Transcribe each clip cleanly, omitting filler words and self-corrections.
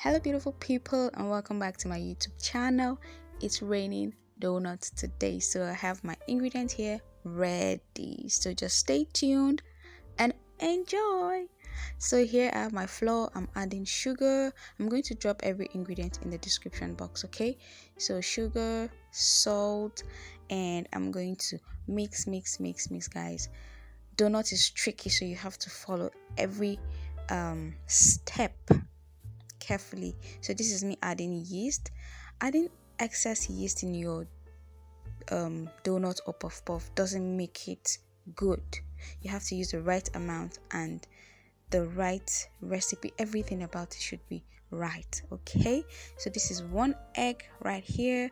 Hello beautiful people and welcome back to my YouTube channel. It's raining donuts today, so I have my ingredient here ready, so just stay tuned and enjoy. So here I have my flour. I'm adding sugar. I'm going to drop every ingredient in the description box, okay? So sugar, salt, and I'm going to mix guys. Donut is tricky, so you have to follow every step carefully. So this is me adding yeast. Adding excess yeast in your donut or puff puff doesn't make it good. You have to use the right amount and the right recipe. Everything about it should be right, okay? So this is 1 egg right here.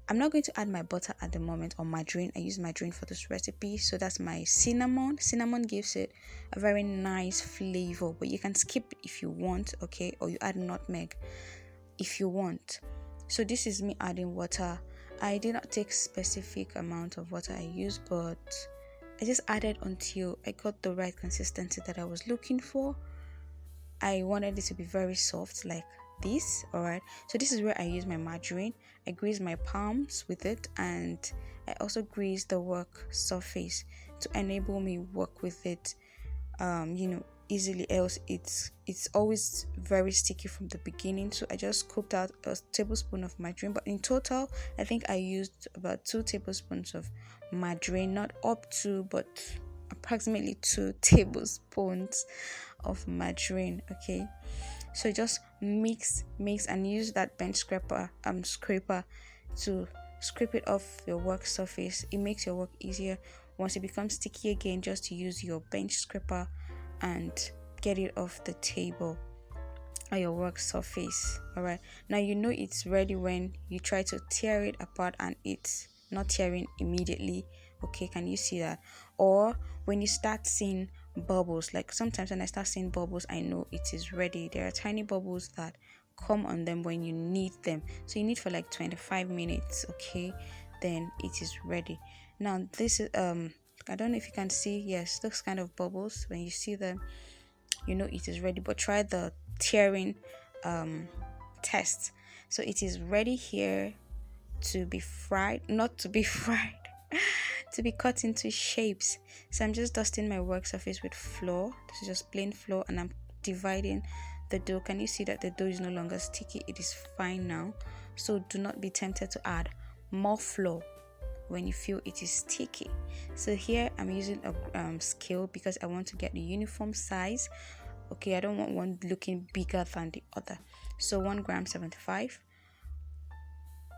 I'm not going to add my butter at the moment or margarine. I use margarine for this recipe. So that's my cinnamon. Cinnamon gives it a very nice flavor, but you can skip if you want, okay? Or you add nutmeg if you want. So this is me adding water. I did not take specific amount of water I used, but I just added until I got the right consistency that I was looking for. I wanted it to be very soft like this. All right, so this is where I use my margarine. I grease my palms with it, and I also grease the work surface to enable me work with it easily, else it's always very sticky from the beginning. So I just scooped out a tablespoon of margarine, but in total I think I used about 2 tablespoons of margarine, not up to, but approximately 2 tablespoons of margarine, okay? So just mix and use that bench scraper to scrape it off your work surface. It makes your work easier. Once it becomes sticky again, just use your bench scraper and get it off the table or your work surface. All right, now you know it's ready when you try to tear it apart and it's not tearing immediately. Okay, can you see that? Or when you start seeing bubbles, like sometimes when I start seeing bubbles, I know it is ready. There are tiny bubbles that come on them when you knead them, so you knead for like 25 minutes, okay? Then it is ready. Now this is I don't know if you can see. Yes, those kind of bubbles, when you see them, you know it is ready. But try the tearing test. So it is ready here to be fried, not to be fried, to be cut into shapes. So I'm just dusting my work surface with flour. This is just plain flour, and I'm dividing the dough. Can you see that the dough is no longer sticky? It is fine now. So do not be tempted to add more flour when you feel it is sticky. So here I'm using a scale because I want to get the uniform size. Okay, I don't want one looking bigger than the other. So 1 gram 75.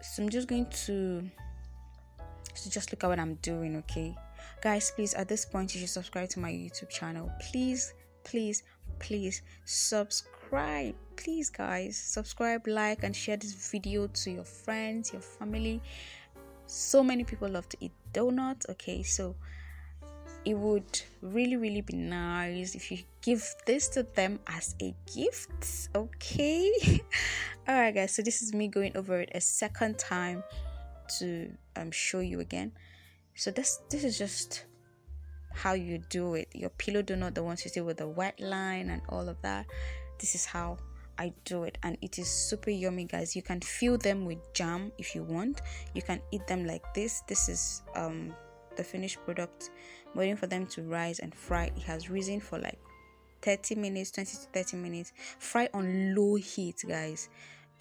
So I'm just going to just look at what I'm doing, okay? Guys, please, at this point you should subscribe to my YouTube channel. Please subscribe. Please guys, subscribe, like, and share this video to your friends, your family. So many people love to eat donuts, okay? So it would really be nice if you give this to them as a gift, okay? All right guys, so this is me going over it a second time to show you again. So this is just how you do it. Your pillow donut, the ones you see with the white line and all of that, this is how I do it, and it is super yummy guys. You can fill them with jam if you want. You can eat them like this. This is the finished product. I'm waiting for them to rise and fry. It has risen for like 30 minutes, 20 to 30 minutes. Fry on low heat guys,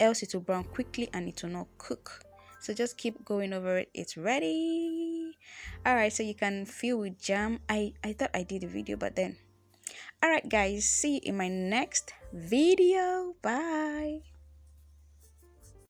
else it will brown quickly and it will not cook. So just keep going over it. It's ready. All right, so you can fill with jam. I thought I did a video, but then all right guys, see you in my next video. Bye.